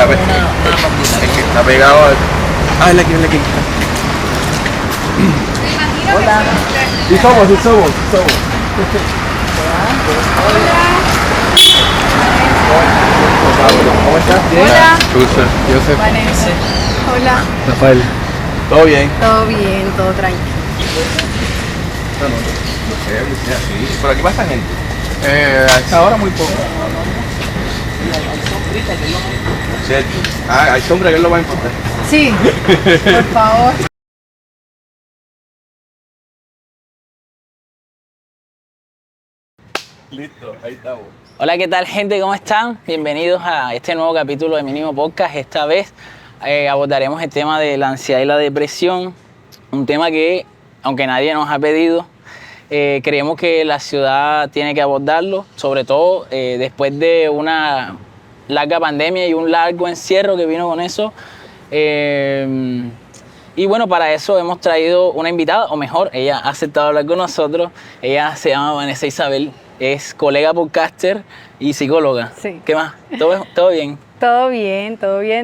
¿sabes? El que está pegado al... Ah, es la que, es la que. Hola. Sí somos. ¿Cómo estás? Bien. Hola. Joseph. Vanessa. Hola. Rafael. ¿Todo bien? Todo bien, todo tranquilo. No sé, que sea así. ¿Por aquí pasa gente? A esta hora muy poco. ¿Cierto? Ah, hay sombra que es lo más importante. Sí, por favor. Listo, ahí estamos. Hola, ¿qué tal, gente? ¿Cómo están? Bienvenidos a este nuevo capítulo de Mínimo Podcast. Esta vez abordaremos el tema de la ansiedad y la depresión, un tema que, aunque nadie nos ha pedido, creemos que la ciudad tiene que abordarlo, sobre todo después de una larga pandemia y un largo encierro que vino con eso. Y bueno, para eso hemos traído una invitada, o mejor, ella ha aceptado hablar con nosotros. Ella se llama Vanessa Isabel, es colega podcaster y psicóloga. Sí. ¿Qué más? ¿Todo bien? Todo bien,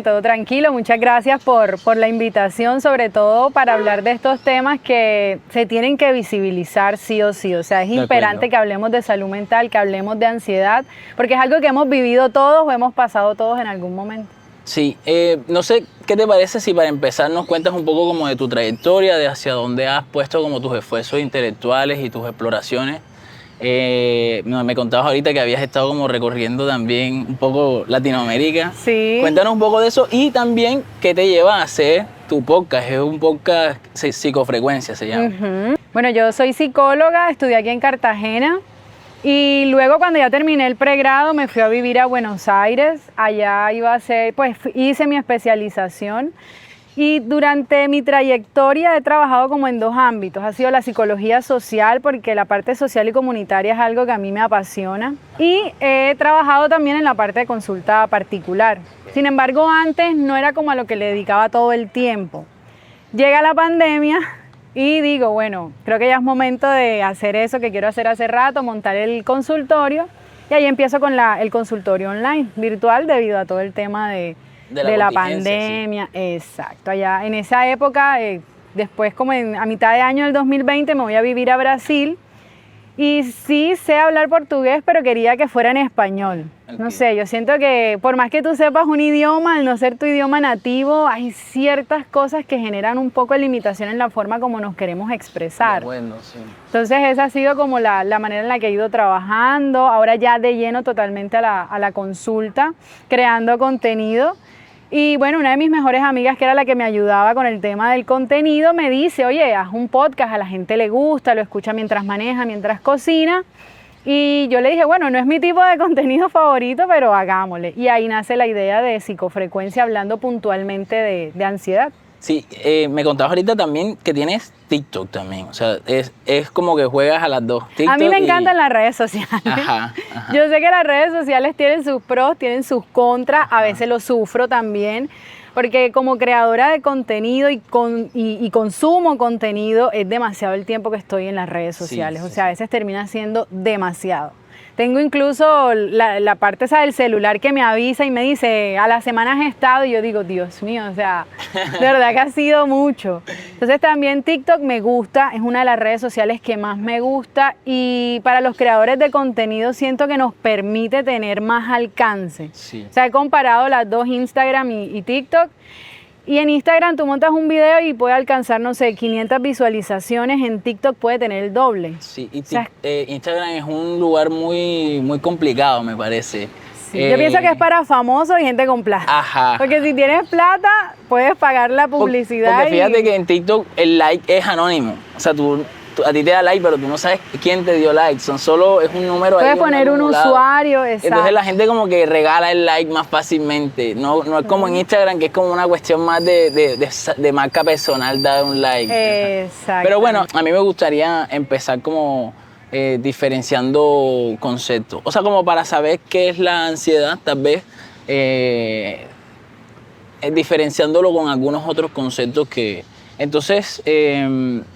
todo tranquilo. Muchas gracias por la invitación, sobre todo para hablar de estos temas que se tienen que visibilizar sí o sí. O sea, es imperante que hablemos de salud mental, que hablemos de ansiedad, porque es algo que hemos vivido todos o hemos pasado todos en algún momento. Sí, no sé qué te parece si para empezar nos cuentas un poco como de tu trayectoria, de hacia dónde has puesto como tus esfuerzos intelectuales y tus exploraciones. Me contabas ahorita que habías estado como recorriendo también un poco Latinoamérica. Sí. Cuéntanos un poco de eso y también qué te lleva a hacer tu podcast. Es un podcast Psicofrecuencia, se llama. Bueno, yo soy psicóloga, estudié aquí en Cartagena y luego cuando ya terminé el pregrado me fui a vivir a Buenos Aires. Allá iba a hacer, pues hice mi especialización. Y durante mi trayectoria he trabajado como en dos ámbitos. Ha sido la psicología social, porque la parte social y comunitaria es algo que a mí me apasiona. Y he trabajado también en la parte de consulta particular. Sin embargo, antes no era como a lo que le dedicaba todo el tiempo. Llega la pandemia y digo, bueno, creo que ya es momento de hacer eso que quiero hacer hace rato, montar el consultorio. Y ahí empiezo con el consultorio online, virtual, debido a todo el tema de la pandemia. Sí. Exacto, allá en esa época, después como a mitad de año del 2020 me voy a vivir a Brasil y sí sé hablar portugués, pero quería que fuera en español. Okay. No sé, yo siento que por más que tú sepas un idioma, al no ser tu idioma nativo, hay ciertas cosas que generan un poco de limitación en la forma como nos queremos expresar. Bueno, sí. Entonces esa ha sido como la manera en la que he ido trabajando, ahora ya de lleno totalmente a la consulta, creando contenido. Y bueno, una de mis mejores amigas, que era la que me ayudaba con el tema del contenido, me dice, oye, haz un podcast, a la gente le gusta, lo escucha mientras maneja, mientras cocina. Y yo le dije, bueno, no es mi tipo de contenido favorito, pero hagámosle. Y ahí nace la idea de Psicofrecuencia, hablando puntualmente de ansiedad. Sí, me contabas ahorita también que tienes TikTok también, o sea, es como que juegas a las dos. TikTok a mí me encantan las redes sociales. Ajá. Yo sé que las redes sociales tienen sus pros, tienen sus contras, a veces lo sufro también, porque como creadora de contenido y consumo contenido, es demasiado el tiempo que estoy en las redes sociales, sí. O sea, a veces termina siendo demasiado. Tengo incluso la parte esa del celular que me avisa y me dice, a la semana has estado, y yo digo, Dios mío, o sea, de verdad que ha sido mucho. Entonces también TikTok me gusta, es una de las redes sociales que más me gusta y para los creadores de contenido siento que nos permite tener más alcance. Sí. O sea, he comparado las dos, Instagram y TikTok. Y en Instagram tú montas un video y puede alcanzar, no sé, 500 visualizaciones, en TikTok puede tener el doble. Sí, y Instagram es un lugar muy complicado, me parece. Sí, yo pienso que es para famosos y gente con plata. Ajá. Porque si tienes plata, puedes pagar la publicidad. Porque fíjate que en TikTok el like es anónimo. O sea, a ti te da like, pero tú no sabes quién te dio like. Es un número ahí. Puedes poner un usuario, exacto. Entonces la gente como que regala el like más fácilmente. No es como en Instagram, que es como una cuestión más de marca personal dar un like. Exacto. Pero bueno, a mí me gustaría empezar como diferenciando conceptos. O sea, como para saber qué es la ansiedad, tal vez diferenciándolo con algunos otros conceptos que... Entonces,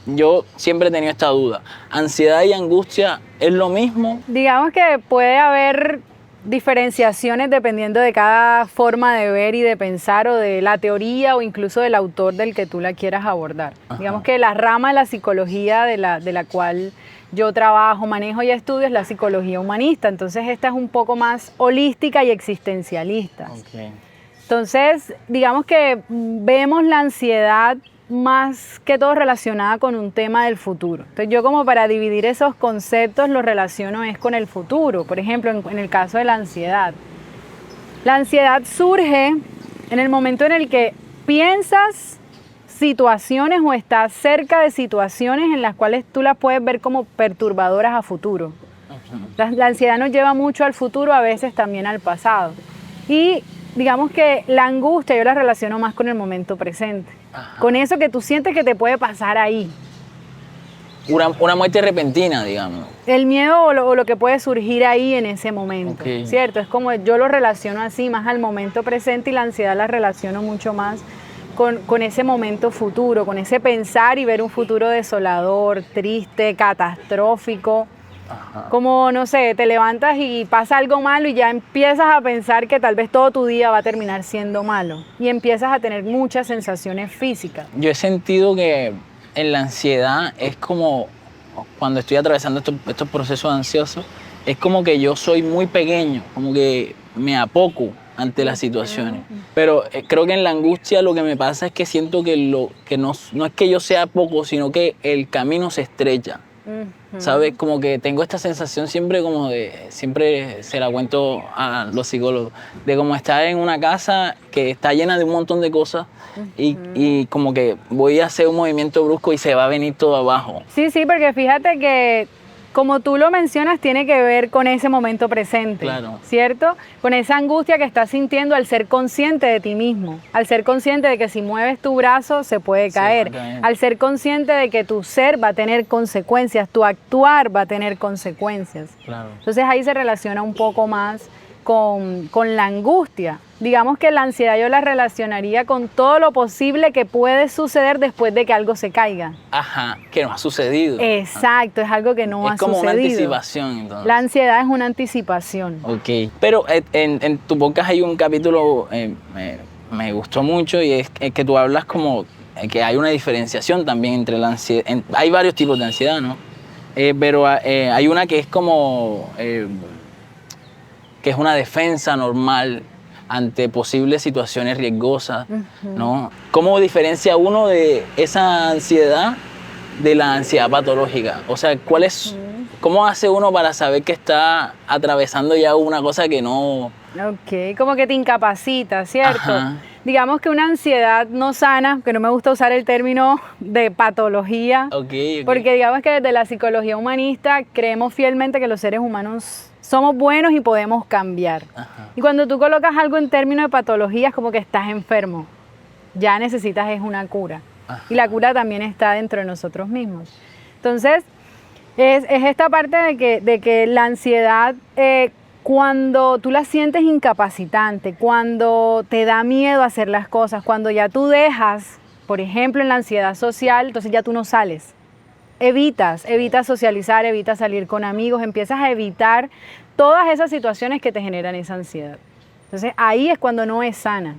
yo siempre he tenido esta duda. ¿Ansiedad y angustia es lo mismo? Digamos que puede haber diferenciaciones dependiendo de cada forma de ver y de pensar o de la teoría o incluso del autor del que tú la quieras abordar. Ajá. Digamos que la rama de la psicología de la cual yo trabajo, manejo y estudio es la psicología humanista. Entonces esta es un poco más holística y existencialista. Okay. Entonces, digamos que vemos la ansiedad más que todo relacionada con un tema del futuro. Entonces yo como para dividir esos conceptos los relaciono es con el futuro. Por ejemplo, en el caso de la ansiedad. La ansiedad surge en el momento en el que piensas situaciones o estás cerca de situaciones en las cuales tú las puedes ver como perturbadoras a futuro. La ansiedad nos lleva mucho al futuro, a veces también al pasado. Y digamos que la angustia yo la relaciono más con el momento presente. Ajá. Con eso que tú sientes que te puede pasar ahí. Una muerte repentina, digamos. El miedo o lo que puede surgir ahí en ese momento, okay. ¿Cierto? Es como yo lo relaciono así, más al momento presente, y la ansiedad la relaciono mucho más con ese momento futuro, con ese pensar y ver un futuro desolador, triste, catastrófico. Ajá. Como, no sé, te levantas y pasa algo malo y ya empiezas a pensar que tal vez todo tu día va a terminar siendo malo y empiezas a tener muchas sensaciones físicas. Yo he sentido que en la ansiedad es como, cuando estoy atravesando estos procesos ansiosos, es como que yo soy muy pequeño, como que me apoco ante las situaciones. Pero creo que en la angustia lo que me pasa es que siento que no es que yo sea poco, sino que el camino se estrecha. ¿Sabes? Como que tengo esta sensación siempre como siempre se la cuento a los psicólogos, de como estar en una casa que está llena de un montón de cosas y como que voy a hacer un movimiento brusco y se va a venir todo abajo. Sí, porque fíjate que como tú lo mencionas, tiene que ver con ese momento presente, claro. ¿Cierto? Con esa angustia que estás sintiendo al ser consciente de ti mismo, al ser consciente de que si mueves tu brazo se puede caer, al ser consciente de que tu ser va a tener consecuencias, tu actuar va a tener consecuencias. Claro. Entonces ahí se relaciona un poco más con la angustia. Digamos que la ansiedad yo la relacionaría con todo lo posible que puede suceder después de que algo se caiga. Ajá, que no ha sucedido. Exacto, es algo que no ha sucedido. Es como una anticipación, entonces. La ansiedad es una anticipación. Ok, pero en tu podcast hay un capítulo, me gustó mucho, y es que tú hablas como que hay una diferenciación también entre la ansiedad. Hay varios tipos de ansiedad, ¿no? Pero hay una que es como, que es una defensa normal ante posibles situaciones riesgosas, ¿no? ¿Cómo diferencia uno de esa ansiedad de la ansiedad patológica? O sea, ¿cómo hace uno para saber que está atravesando ya una cosa que no... Ok, como que te incapacita, ¿cierto? Ajá. Digamos que una ansiedad no sana, que no me gusta usar el término de patología, okay. Porque digamos que desde la psicología humanista creemos fielmente que los seres humanos somos buenos y podemos cambiar. Ajá. Y cuando tú colocas algo en términos de patología es como que estás enfermo, ya necesitas es una cura. Ajá. Y la cura también está dentro de nosotros mismos. Entonces, es esta parte de que la ansiedad... cuando tú la sientes incapacitante, cuando te da miedo hacer las cosas, cuando ya tú dejas, por ejemplo, en la ansiedad social, entonces ya tú no sales. Evitas socializar, evitas salir con amigos, empiezas a evitar todas esas situaciones que te generan esa ansiedad. Entonces ahí es cuando no es sana.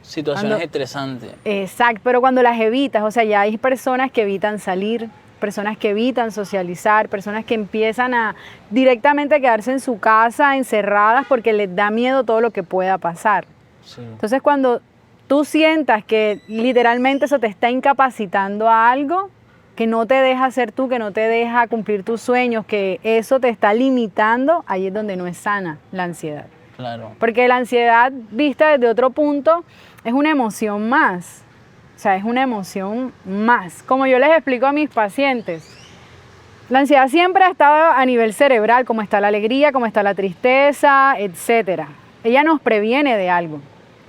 Situaciones estresantes. Exacto, pero cuando las evitas, o sea, ya hay personas que evitan salir, personas que evitan socializar, personas que empiezan a directamente quedarse en su casa encerradas porque les da miedo todo lo que pueda pasar. Sí. Entonces cuando tú sientas que literalmente eso te está incapacitando a algo, que no te deja ser tú, que no te deja cumplir tus sueños, que eso te está limitando, ahí es donde no es sana la ansiedad. Claro. Porque la ansiedad, vista desde otro punto, es una emoción más. O sea, es una emoción más. Como yo les explico a mis pacientes, la ansiedad siempre ha estado a nivel cerebral, como está la alegría, como está la tristeza, etc. Ella nos previene de algo.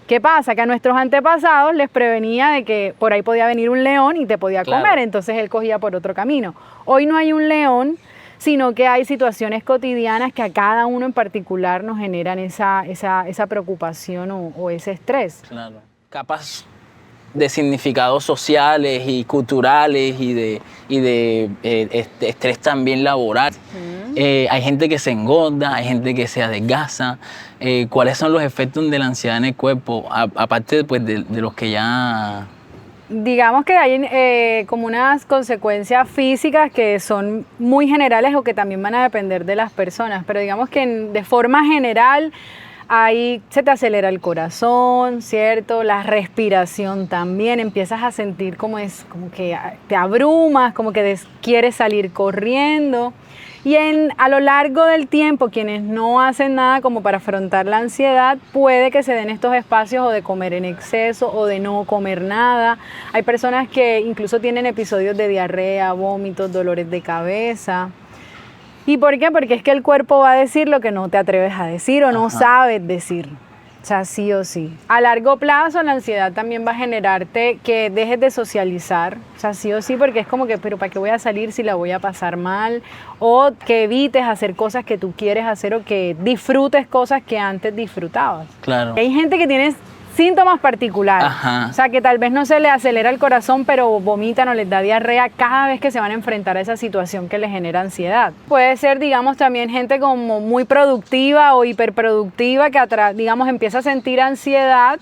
¿Qué pasa? Que a nuestros antepasados les prevenía de que por ahí podía venir un león y te podía comer, entonces él cogía por otro camino. Hoy no hay un león, sino que hay situaciones cotidianas que a cada uno en particular nos generan esa preocupación o ese estrés. Claro. Capaz de significados sociales y culturales y de estrés también laboral. Hay gente que se engorda, hay gente que se adelgaza. ¿Cuáles son los efectos de la ansiedad en el cuerpo? Aparte pues, de los que ya... Digamos que hay como unas consecuencias físicas que son muy generales o que también van a depender de las personas, pero digamos que de forma general ahí se te acelera el corazón, ¿cierto? La respiración también, empiezas a sentir como que te abrumas, como que quieres salir corriendo. Y a lo largo del tiempo, quienes no hacen nada como para afrontar la ansiedad, puede que se den estos espacios o de comer en exceso o de no comer nada. Hay personas que incluso tienen episodios de diarrea, vómitos, dolores de cabeza. ¿Y por qué? Porque es que el cuerpo va a decir lo que no te atreves a decir o no sabes decir. O sea, sí o sí. A largo plazo, la ansiedad también va a generarte que dejes de socializar. O sea, sí o sí, porque es como que, pero ¿para qué voy a salir si la voy a pasar mal? O que evites hacer cosas que tú quieres hacer o que disfrutes cosas que antes disfrutabas. Claro. Hay gente que tiene síntomas particulares. O sea, que tal vez no se le acelera el corazón, pero vomitan o les da diarrea cada vez que se van a enfrentar a esa situación que les genera ansiedad. Puede ser, digamos, también gente como muy productiva o hiperproductiva que, digamos, empieza a sentir ansiedad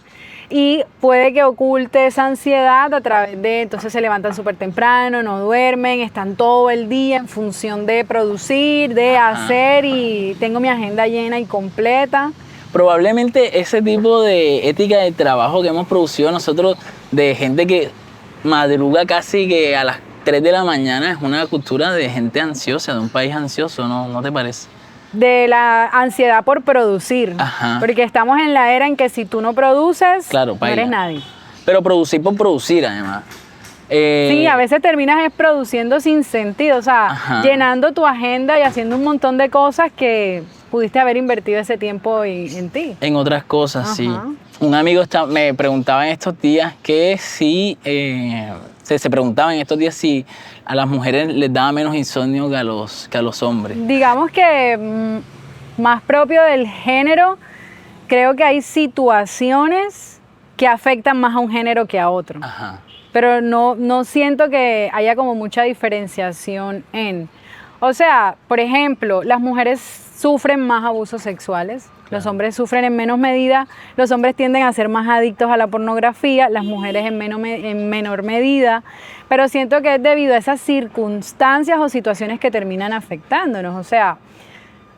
y puede que oculte esa ansiedad a través de, entonces se levantan súper temprano, no duermen, están todo el día en función de producir, de hacer y tengo mi agenda llena y completa. Probablemente ese tipo de ética de trabajo que hemos producido nosotros, de gente que madruga casi que a las 3 de la mañana, es una cultura de gente ansiosa, de un país ansioso, ¿no te parece? De la ansiedad por producir. Porque estamos en la era en que si tú no produces, claro, no eres nadie. Pero producir por producir, además. Sí, a veces terminas produciendo sin sentido, o sea, llenando tu agenda y haciendo un montón de cosas que pudiste haber invertido ese tiempo en ti. En otras cosas, sí. Un amigo me preguntaba en estos días que si, se preguntaba en estos días si a las mujeres les daba menos insomnio que a los hombres. Digamos que más propio del género, creo que hay situaciones que afectan más a un género que a otro. Pero no siento que haya como mucha diferenciación en... O sea, por ejemplo, las mujeres sufren más abusos sexuales, los hombres sufren en menos medida, los hombres tienden a ser más adictos a la pornografía, las mujeres en menor medida, pero siento que es debido a esas circunstancias o situaciones que terminan afectándonos. O sea,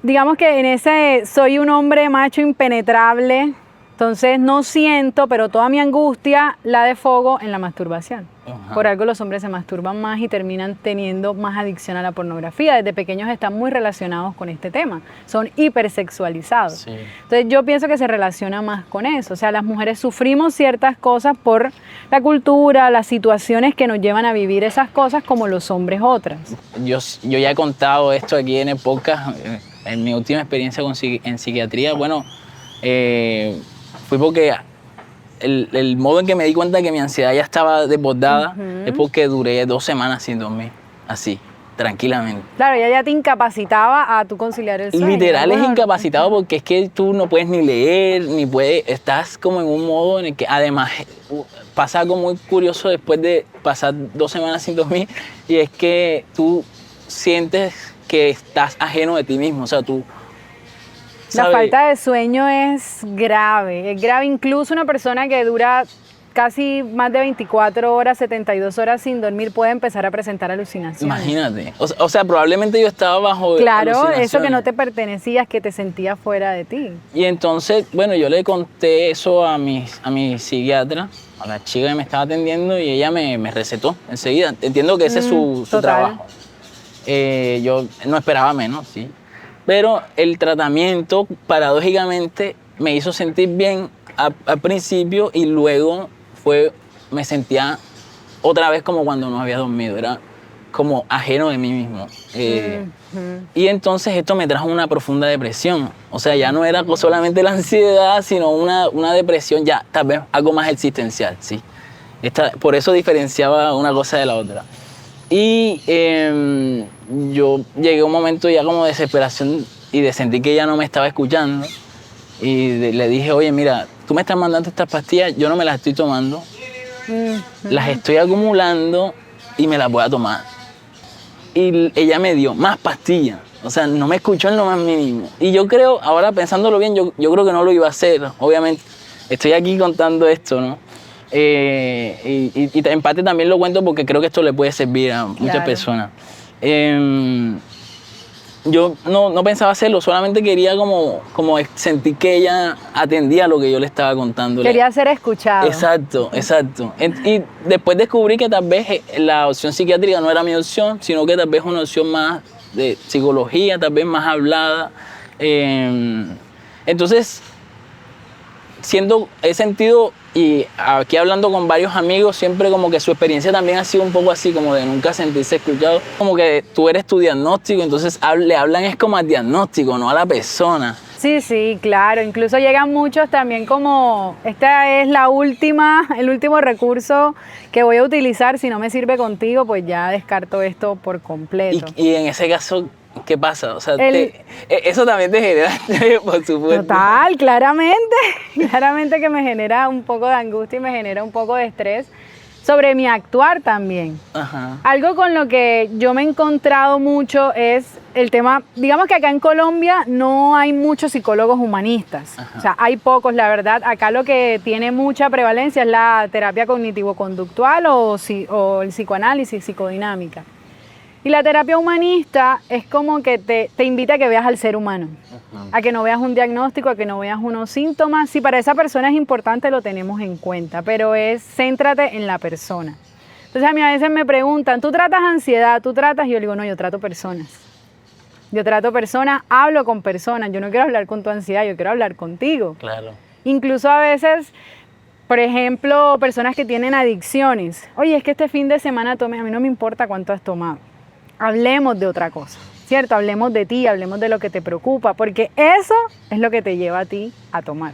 digamos que en ese soy un hombre macho impenetrable, entonces no siento, pero toda mi angustia la desfogo en la masturbación. Por algo los hombres se masturban más y terminan teniendo más adicción a la pornografía. Desde pequeños están muy relacionados con este tema, son hipersexualizados. Entonces yo pienso que se relaciona más con eso. O sea, las mujeres sufrimos ciertas cosas por la cultura, las situaciones que nos llevan a vivir esas cosas, como los hombres otras. Yo ya he contado esto aquí en el podcast, en mi última experiencia en psiquiatría. Bueno, fue porque el modo en que me di cuenta que mi ansiedad ya estaba desbordada es porque duré 2 semanas sin dormir, así, tranquilamente. Claro, ya te incapacitaba a tú conciliar el sueño. Literal es incapacitado porque es que tú no puedes ni leer, ni puedes, estás como en un modo en el que además pasa algo muy curioso después de pasar 2 semanas sin dormir y es que tú sientes que estás ajeno de ti mismo, o sea, tú... La falta de sueño es grave incluso una persona que dura casi más de 24 horas, 72 horas sin dormir puede empezar a presentar alucinaciones. Imagínate, o sea, probablemente yo estaba bajo alucinaciones. Eso que no te pertenecías, que te sentías fuera de ti. Y entonces, bueno, yo le conté eso a mi psiquiatra, a la chica que me estaba atendiendo y ella me recetó enseguida. Entiendo que ese es su trabajo. Yo no esperaba menos, sí. Pero el tratamiento, paradójicamente, me hizo sentir bien al principio y luego me sentía otra vez como cuando no había dormido. Era como ajeno de mí mismo. Y entonces esto me trajo una profunda depresión. O sea, ya no era solamente la ansiedad, sino una depresión ya tal vez algo más existencial, ¿sí? Por eso diferenciaba una cosa de la otra. Y yo llegué a un momento ya como de desesperación y de sentir que ella no me estaba escuchando. Y le dije, oye, mira, tú me estás mandando estas pastillas, yo no me las estoy tomando. las estoy acumulando y me las voy a tomar. Y ella me dio más pastillas, o sea, no me escuchó en lo más mínimo. Y yo creo, ahora pensándolo bien, yo creo que no lo iba a hacer, obviamente. Estoy aquí contando esto, ¿no? Y en parte también lo cuento porque creo que esto le puede servir a muchas personas. Yo no pensaba hacerlo, solamente quería como sentir que ella atendía lo que yo le estaba contando. Quería ser escuchado. Exacto. Y después descubrí que tal vez la opción psiquiátrica no era mi opción, sino que tal vez una opción más de psicología, tal vez más hablada. Entonces, he sentido, y aquí hablando con varios amigos, siempre como que su experiencia también ha sido un poco así, como de nunca sentirse escuchado. Como que tú eres tu diagnóstico, entonces le hablan es como al diagnóstico, no a la persona. Sí, claro. Incluso llegan muchos también como, esta es el último recurso que voy a utilizar. Si no me sirve contigo, pues ya descarto esto por completo. Y en ese caso, ¿qué pasa? O sea, eso también te genera, por supuesto. Total, claramente que me genera un poco de angustia y me genera un poco de estrés sobre mi actuar también. Ajá. Algo con lo que yo me he encontrado mucho es el tema, digamos que acá en Colombia no hay muchos psicólogos humanistas. Ajá. O sea, hay pocos, la verdad. Acá lo que tiene mucha prevalencia es la terapia cognitivo-conductual o el psicoanálisis, psicodinámica. Y la terapia humanista es como que te invita a que veas al ser humano, a que no veas un diagnóstico, a que no veas unos síntomas. Si para esa persona es importante, lo tenemos en cuenta, pero céntrate en la persona. Entonces a mí a veces me preguntan, ¿tú tratas ansiedad? ¿Tú tratas? Y yo digo, no, yo trato personas. Yo trato personas, hablo con personas. Yo no quiero hablar con tu ansiedad, yo quiero hablar contigo. Claro. Incluso a veces, por ejemplo, personas que tienen adicciones. Oye, es que este fin de semana tomé, a mí no me importa cuánto has tomado. Hablemos de otra cosa, ¿cierto? Hablemos de ti, hablemos de lo que te preocupa, porque eso es lo que te lleva a ti a tomar.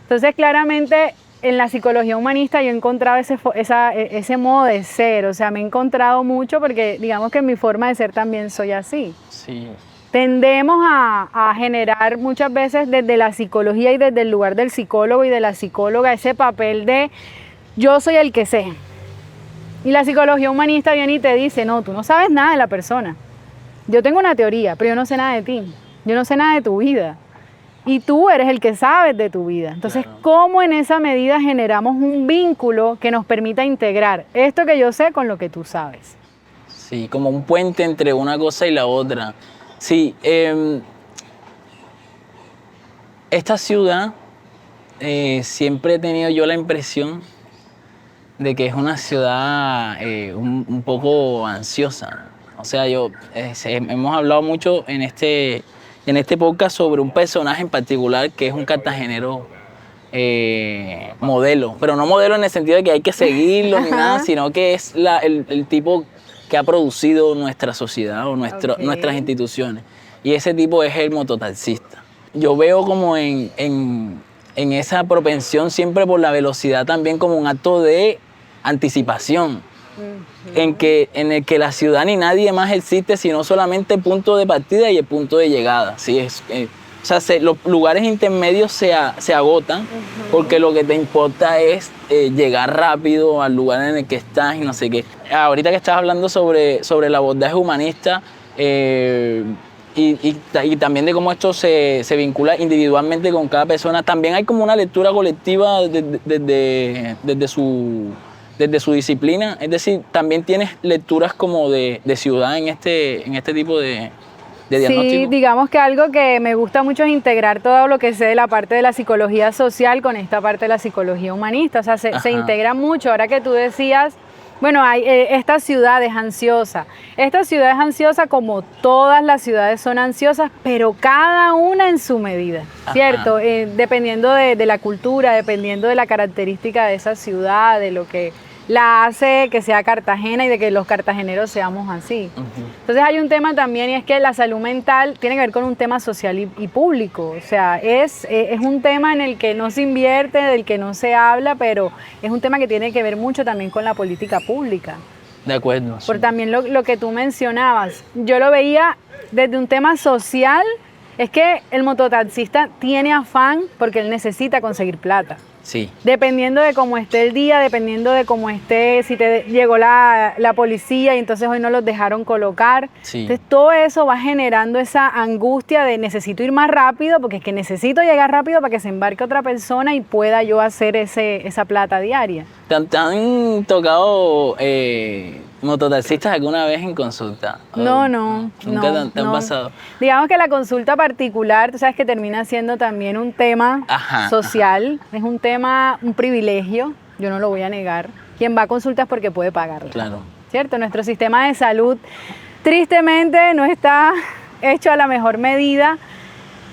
Entonces, claramente, en la psicología humanista yo he encontrado ese modo de ser, o sea, me he encontrado mucho porque digamos que en mi forma de ser también soy así. Sí. Tendemos a generar muchas veces desde la psicología y desde el lugar del psicólogo y de la psicóloga ese papel de yo soy el que sé. Y la psicología humanista viene y te dice, no, tú no sabes nada de la persona. Yo tengo una teoría, pero yo no sé nada de ti. Yo no sé nada de tu vida. Y tú eres el que sabes de tu vida. Entonces, claro, ¿cómo en esa medida generamos un vínculo que nos permita integrar esto que yo sé con lo que tú sabes? Sí, como un puente entre una cosa y la otra. Sí, esta ciudad siempre he tenido yo la impresión de que es una ciudad un poco ansiosa. O sea, hemos hablado mucho en este podcast sobre un personaje en particular que es un cartagenero modelo, pero no modelo en el sentido de que hay que seguirlo ni nada, sino que es el tipo que ha producido nuestra sociedad o nuestras instituciones. Y ese tipo es el mototaxista. Yo veo como en esa propensión siempre por la velocidad también como un acto de anticipación, en el que la ciudad ni nadie más existe, sino solamente el punto de partida y el punto de llegada. ¿Sí? O sea, los lugares intermedios se agotan porque lo que te importa es llegar rápido al lugar en el que estás y no sé qué. Ahorita que estás hablando sobre el abordaje humanista y también de cómo esto se vincula individualmente con cada persona, también hay como una lectura colectiva desde su disciplina, es decir, también tienes lecturas como de ciudad en este tipo de diagnóstico. Sí, digamos que algo que me gusta mucho es integrar todo lo que sé de la parte de la psicología social con esta parte de la psicología humanista, o sea, se integra mucho. Ahora que tú decías, bueno, esta ciudad es ansiosa. Esta ciudad es ansiosa como todas las ciudades son ansiosas, pero cada una en su medida, ¿cierto? Dependiendo de la cultura, dependiendo de la característica de esa ciudad, de lo que la hace que sea Cartagena y de que los cartageneros seamos así. Entonces hay un tema también y es que la salud mental tiene que ver con un tema social y público. O sea, es un tema en el que no se invierte, del que no se habla, pero es un tema que tiene que ver mucho también con la política pública. De acuerdo. Por también lo que tú mencionabas. Yo lo veía desde un tema social, es que el mototaxista tiene afán porque él necesita conseguir plata. Sí. Dependiendo de cómo esté el día, dependiendo de cómo esté, si te llegó la policía y entonces hoy no los dejaron colocar. Sí. Entonces todo eso va generando esa angustia de necesito ir más rápido porque es que necesito llegar rápido para que se embarque otra persona y pueda yo hacer esa plata diaria. ¿Te han tocado mototaxistas alguna vez en consulta? No. ¿Nunca te han pasado? Digamos que la consulta particular, tú sabes que termina siendo también un tema social, es un tema, un privilegio, yo no lo voy a negar. Quien va a consultas es porque puede pagarla. Claro. ¿Cierto? Nuestro sistema de salud tristemente no está hecho a la mejor medida.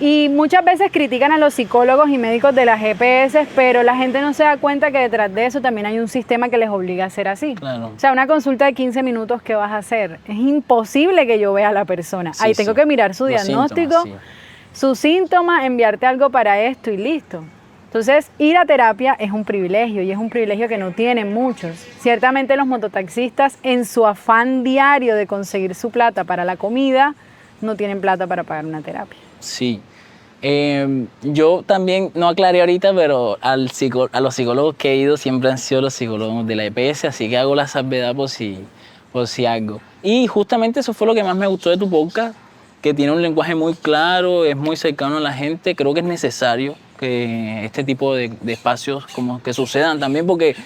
Y muchas veces critican a los psicólogos y médicos de las EPS, pero la gente no se da cuenta que detrás de eso también hay un sistema que les obliga a hacer así. Claro. O sea, una consulta de 15 minutos, ¿qué vas a hacer? Es imposible que yo vea a la persona. Ahí tengo que mirar su diagnóstico, sus síntomas, enviarte algo para esto y listo. Entonces, ir a terapia es un privilegio y es un privilegio que no tienen muchos. Ciertamente los mototaxistas, en su afán diario de conseguir su plata para la comida, no tienen plata para pagar una terapia. Sí. Yo también, no aclaré ahorita, pero a los psicólogos que he ido siempre han sido los psicólogos de la EPS, así que hago la salvedad por si algo. Y justamente eso fue lo que más me gustó de tu podcast, que tiene un lenguaje muy claro, es muy cercano a la gente. Creo que es necesario que este tipo de espacios como que sucedan también, porque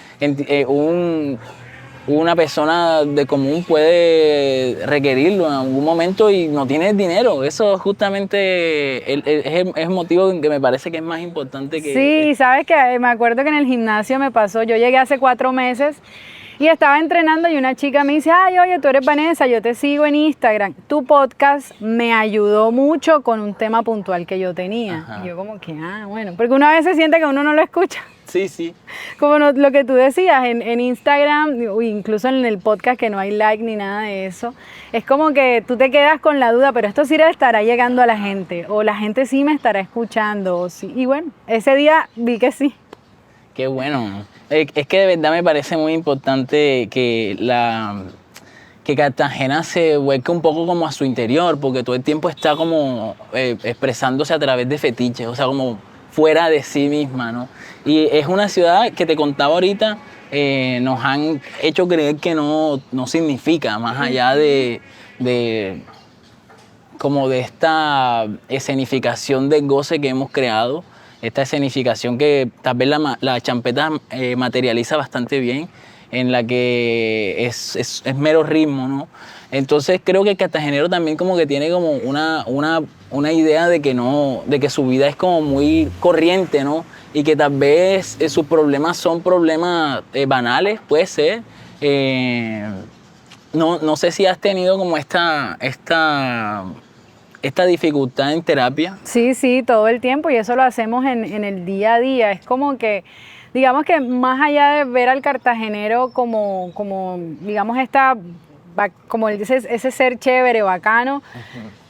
una persona de común puede requerirlo en algún momento y no tiene dinero. Eso justamente es el motivo en que me parece que es más importante que... Sí, sabes que me acuerdo que en el gimnasio me pasó, yo llegué hace 4 meses y estaba entrenando y una chica me dice, ay, oye, tú eres Vanessa, yo te sigo en Instagram. Tu podcast me ayudó mucho con un tema puntual que yo tenía. Ajá. Y yo como que, bueno, porque una vez se siente que uno no lo escucha. Sí. Como lo que tú decías, en Instagram, incluso en el podcast que no hay like ni nada de eso, es como que tú te quedas con la duda, pero esto sí le estará llegando a la gente, o la gente sí me estará escuchando, o sí. Y bueno, ese día vi que sí. Qué bueno. Es que de verdad me parece muy importante que Cartagena se vuelque un poco como a su interior, porque todo el tiempo está como expresándose a través de fetiches, o sea, como fuera de sí misma, ¿no? Y es una ciudad que te contaba ahorita, nos han hecho creer que no significa, más allá de como de esta escenificación del goce que hemos creado, esta escenificación que tal vez la champeta materializa bastante bien, en la que es mero ritmo, ¿no? Entonces creo que el cartagenero también como que tiene como una idea de que su vida es como muy corriente, ¿no? Y que tal vez sus problemas son problemas banales, puede ser. No sé si has tenido como esta dificultad en terapia. Sí, todo el tiempo, y eso lo hacemos en el día a día. Es como que, digamos que más allá de ver al cartagenero como digamos, como ese ser chévere, bacano,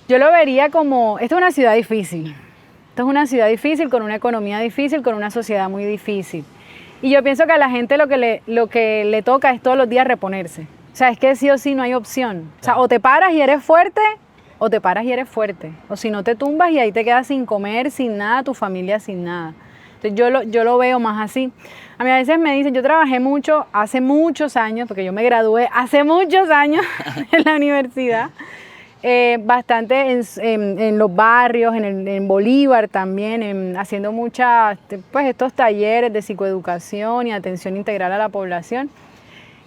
yo lo vería como, esta es una ciudad difícil. Esto es una ciudad difícil, con una economía difícil, con una sociedad muy difícil. Y yo pienso que a la gente lo que le toca es todos los días reponerse. O sea, es que sí o sí no hay opción. O sea, o te paras y eres fuerte, o te paras y eres fuerte. O si no te tumbas y ahí te quedas sin comer, sin nada, tu familia sin nada. Entonces yo lo veo más así. A mí a veces me dicen, yo trabajé mucho, hace muchos años, porque yo me gradué hace muchos años en la universidad, bastante en los barrios, en Bolívar también, haciendo pues estos talleres de psicoeducación y atención integral a la población.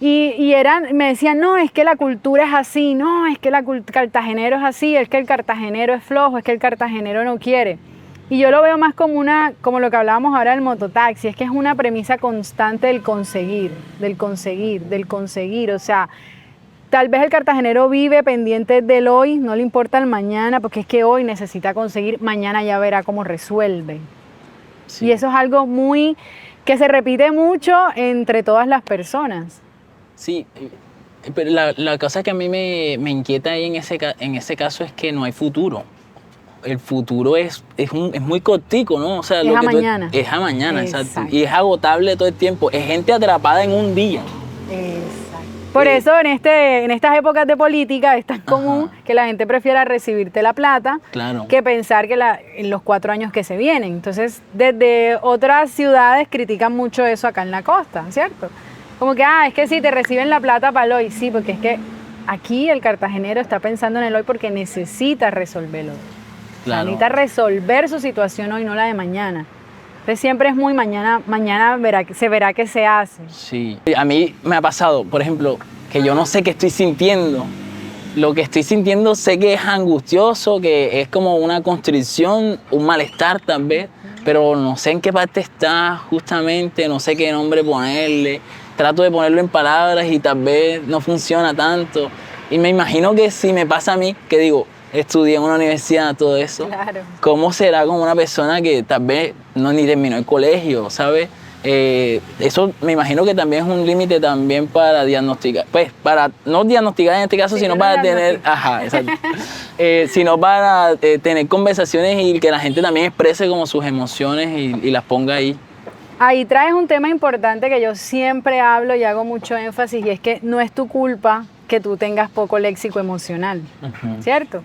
Y me decían, no, es que la cultura es así, no, es que el cartagenero es así, es que el cartagenero es flojo, es que el cartagenero no quiere. Y yo lo veo más como lo que hablábamos ahora del mototaxi, es que es una premisa constante del conseguir. O sea, tal vez el cartagenero vive pendiente del hoy, no le importa el mañana, porque es que hoy necesita conseguir, mañana ya verá cómo resuelve. Sí. Y eso es algo que se repite mucho entre todas las personas. Sí, pero la cosa que a mí me inquieta ahí en ese caso es que no hay futuro. El futuro es muy cortico, ¿no? O sea, es a mañana. Es a mañana, exacto. Y es agotable todo el tiempo. Es gente atrapada en un día. Exacto. Por eso en estas épocas de política es tan común que la gente prefiera recibirte la plata que pensar que en los 4 años que se vienen. Entonces, desde otras ciudades critican mucho eso acá en la costa, ¿cierto? Como que, es que sí, te reciben la plata para el hoy. Sí, porque es que aquí el cartagenero está pensando en el hoy porque necesita resolverlo. Claro. Necesita resolver su situación hoy, no la de mañana. Entonces siempre es muy mañana se verá qué se hace. Sí, a mí me ha pasado, por ejemplo, que yo no sé qué estoy sintiendo. Lo que estoy sintiendo sé que es angustioso, que es como una constricción, un malestar tal vez, pero no sé en qué parte está justamente, no sé qué nombre ponerle. Trato de ponerlo en palabras y tal vez no funciona tanto. Y me imagino que si me pasa a mí, que digo, estudié en una universidad, todo eso, ¿cómo será con una persona que tal vez ni terminó el colegio, ¿sabes? Eso me imagino que también es un límite también para diagnosticar, pues para no diagnosticar en este caso, sino para tener, sino para tener conversaciones y que la gente también exprese como sus emociones y las ponga ahí. Ahí traes un tema importante que yo siempre hablo y hago mucho énfasis, y es que no es tu culpa que tú tengas poco léxico emocional, ¿cierto?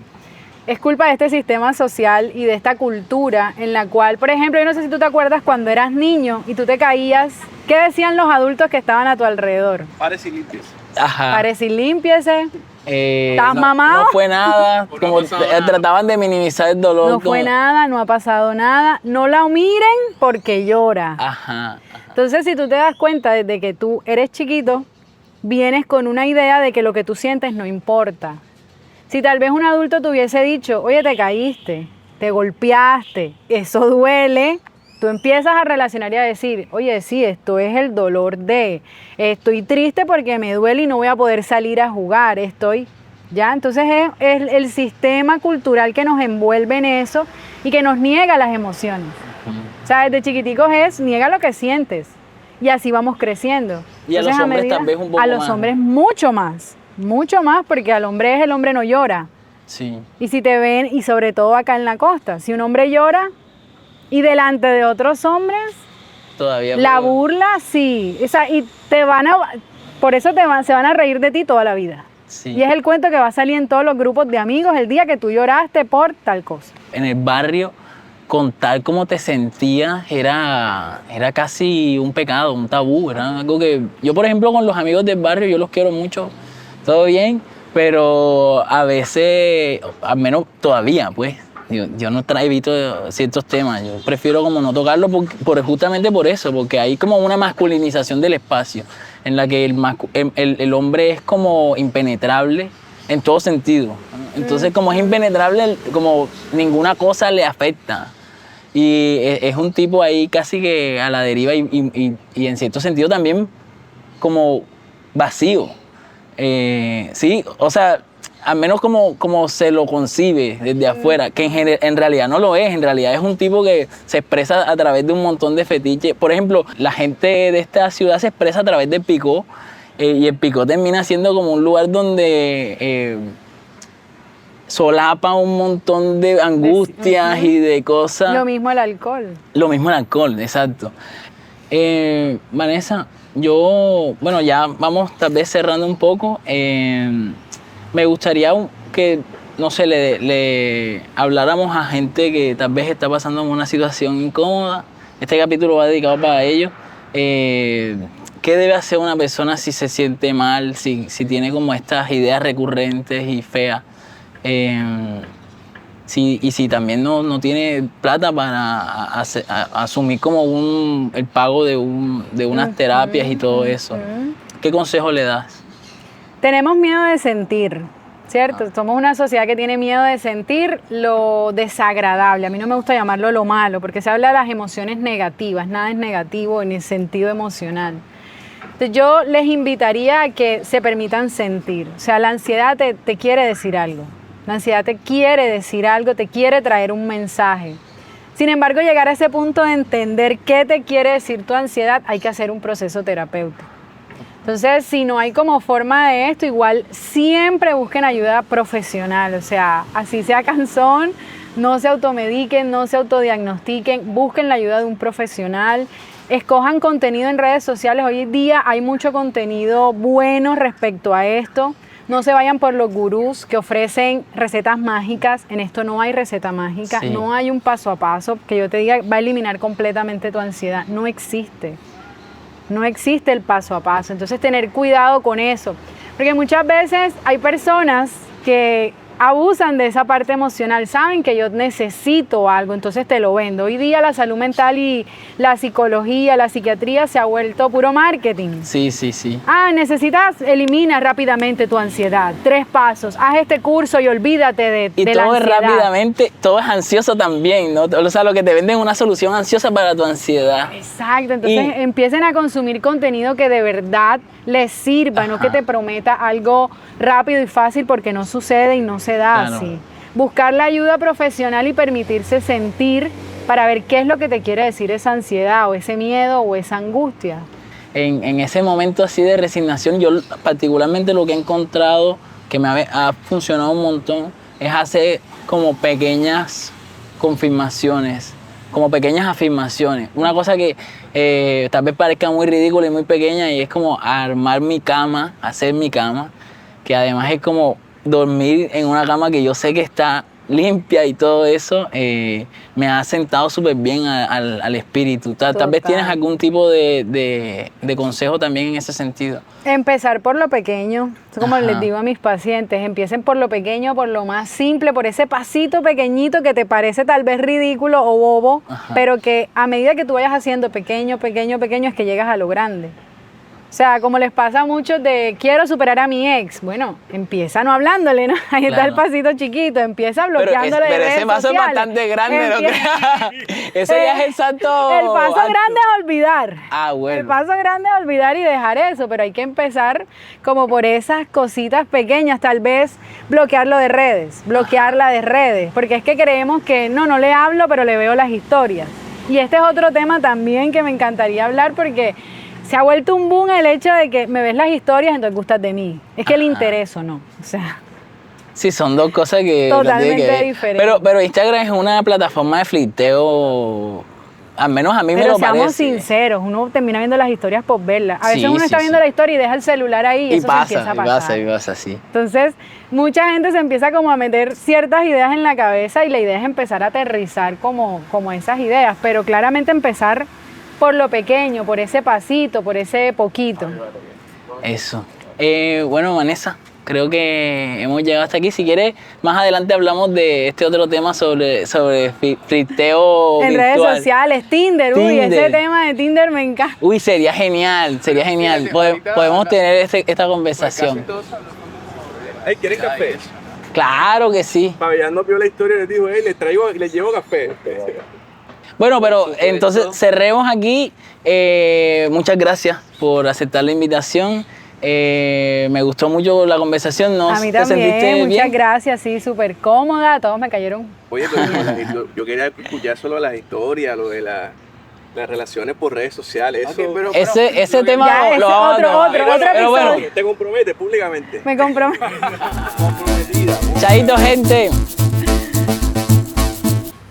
Es culpa de este sistema social y de esta cultura en la cual, por ejemplo, yo no sé si tú te acuerdas cuando eras niño y tú te caías, ¿qué decían los adultos que estaban a tu alrededor? Párese y límpiese. Párese y límpiese. ¿Estás mamado? No fue nada, como trataban de minimizar el dolor. No fue nada, no ha pasado nada, no la miren porque llora. Entonces, si tú te das cuenta desde que tú eres chiquito, vienes con una idea de que lo que tú sientes no importa. Si tal vez un adulto te hubiese dicho, oye, te caíste, te golpeaste, eso duele, tú empiezas a relacionar y a decir, oye, sí, esto es el dolor de, estoy triste porque me duele y no voy a poder salir a jugar, ¿ya? Entonces es el sistema cultural que nos envuelve en eso y que nos niega las emociones. O sea, desde chiquiticos niega lo que sientes y así vamos creciendo. Y entonces, a los hombres también un poco más. A los hombres mucho más porque al hombre el hombre no llora. Sí. Y si te ven, y sobre todo acá en la costa, si un hombre llora y delante de otros hombres, todavía la burla, sí. O sea, y por eso se van a reír de ti toda la vida. Sí. Y es el cuento que va a salir en todos los grupos de amigos el día que tú lloraste por tal cosa. En el barrio, contar cómo te sentías era casi un pecado, un tabú. Era algo que yo, por ejemplo, con los amigos del barrio, yo los quiero mucho, todo bien, pero a veces, al menos todavía, pues, yo no evito ciertos temas. Yo prefiero como no tocarlo justamente por eso, porque hay como una masculinización del espacio en la que el hombre es como impenetrable en todo sentido. Entonces, como es impenetrable, como ninguna cosa le afecta. Y es un tipo ahí casi que a la deriva y en cierto sentido también como vacío. Sí, o sea, al menos como se lo concibe desde afuera, que en realidad no lo es. En realidad es un tipo que se expresa a través de un montón de fetiches. Por ejemplo, la gente de esta ciudad se expresa a través del picó, y el picó termina siendo como un lugar donde solapa un montón de angustias y de cosas. Lo mismo el alcohol. Lo mismo el alcohol, exacto. Vanessa, bueno, ya vamos tal vez cerrando un poco. Me gustaría que, no sé, le habláramos a gente que tal vez está pasando en una situación incómoda. Este capítulo va dedicado para ellos. ¿Qué debe hacer una persona si se siente mal, si tiene como estas ideas recurrentes y feas? Y si también no tiene plata para asumir como el pago de unas terapias y todo eso. ¿Qué consejo le das? Tenemos miedo de sentir, ¿cierto? Somos una sociedad que tiene miedo de sentir lo desagradable. A mí no me gusta llamarlo lo malo, porque se habla de las emociones negativas. Nada es negativo en el sentido emocional. Entonces, yo les invitaría a que se permitan sentir. O sea, la ansiedad te quiere decir algo. La ansiedad te quiere decir algo, te quiere traer un mensaje. Sin embargo, llegar a ese punto de entender qué te quiere decir tu ansiedad, hay que hacer un proceso terapéutico. Entonces, si no hay como forma de esto, igual siempre busquen ayuda profesional. O sea, así sea cansón, no se automediquen, no se autodiagnostiquen, busquen la ayuda de un profesional. escojan contenido en redes sociales. Hoy en día hay mucho contenido bueno respecto a esto. No se vayan por los gurús que ofrecen recetas mágicas. En esto no hay receta mágica, Sí. no hay un paso a paso que yo te diga va a eliminar completamente tu ansiedad. No existe. No existe el paso a paso. Entonces tener cuidado con eso. Porque muchas veces hay personas que abusan de esa parte emocional, saben que yo necesito algo, entonces te lo vendo. Hoy día la salud mental y la psicología, la psiquiatría se ha vuelto puro marketing. Sí, sí, sí. Elimina rápidamente tu ansiedad. 3 pasos, haz este curso y olvídate de Y la todo es ansiedad. rápidamente, todo es ansioso también, ¿no? O sea, lo que te venden es una solución ansiosa para tu ansiedad. Exacto, entonces Y- empiecen a consumir contenido que de verdad les sirva, no que te prometa algo rápido y fácil porque no sucede y no se da Claro. así. Buscar la ayuda profesional y permitirse sentir para ver qué es lo que te quiere decir esa ansiedad o ese miedo o esa angustia. En ese momento así de resignación, yo particularmente lo que he encontrado que ha funcionado un montón es hacer como pequeñas confirmaciones, como pequeñas afirmaciones. Una cosa que tal vez parezca muy ridícula y muy pequeña y es como armar mi cama, hacer mi cama, que además es como dormir en una cama que yo sé que está limpia y todo eso, me ha sentado súper bien al espíritu. Tal vez Total. tienes algún tipo de consejo también en ese sentido. Empezar por lo pequeño, como Ajá. les digo a mis pacientes, empiecen por lo pequeño, por lo más simple, por ese pasito pequeñito que te parece tal vez ridículo o bobo, Ajá. pero que a medida que tú vayas haciendo pequeño, pequeño, pequeño, es que llegas a lo grande. O sea, como les pasa a muchos de quiero superar a mi ex, bueno, empieza no hablándole, ¿no? Ahí está Claro. el pasito chiquito, empieza Pero, bloqueándole de pero redes ese paso es sociales. bastante grande, ¿no Empieza- creas? Ese ya es el salto El paso alto. grande es olvidar. Ah, El bueno. paso grande es olvidar y dejar eso, pero hay que empezar como por esas cositas pequeñas, tal vez bloquearlo de redes, bloquearla de redes, porque es que creemos que no le hablo, pero le veo las historias. Y este es otro tema también que me encantaría hablar porque se ha vuelto un boom el hecho de que me ves las historias, entonces gustas de mí. Es que el interés o no, o sea... Sí, son dos cosas que no Totalmente tienen que ver. diferentes. Pero Instagram es una plataforma de flirteo, al menos a mí me Pero lo seamos parece. sinceros, uno termina viendo las historias por verlas. A veces Sí, uno sí, está viendo sí. la historia y deja el celular ahí y, Y eso se empieza a pasar. y pasa, sí. Entonces, mucha gente se empieza como a meter ciertas ideas en la cabeza y la idea es empezar a aterrizar como esas ideas, pero claramente empezar por lo pequeño, por ese pasito, por ese poquito. Eso. Bueno, Vanessa, creo que hemos llegado hasta aquí. Si quieres, más adelante hablamos de este otro tema sobre flirteo En virtual. redes sociales, Tinder, uy, ese Tinder. tema de Tinder me encanta. Uy, sería genial, sería genial. Sí, ahorita- Podemos tener esta Casi conversación. todos hablan sobre- Ey, ¿quieren café? Claro que sí. Pabellán no vio la historia y les dijo, les llevo café. Bueno, pero entonces cerremos aquí. Muchas gracias por aceptar la invitación. Me gustó mucho la conversación. ¿No A mí te sentiste también, muchas bien? gracias, sí, súper cómoda, todos me cayeron. Oye, pero yo quería escuchar solo las historias, lo de las relaciones por redes sociales. Eso, Ese tema Ya, ese lo vamos a otro tomar. Pero bueno, episodio. te compromete públicamente. Me comprometo. Comprometida. chaito, gente.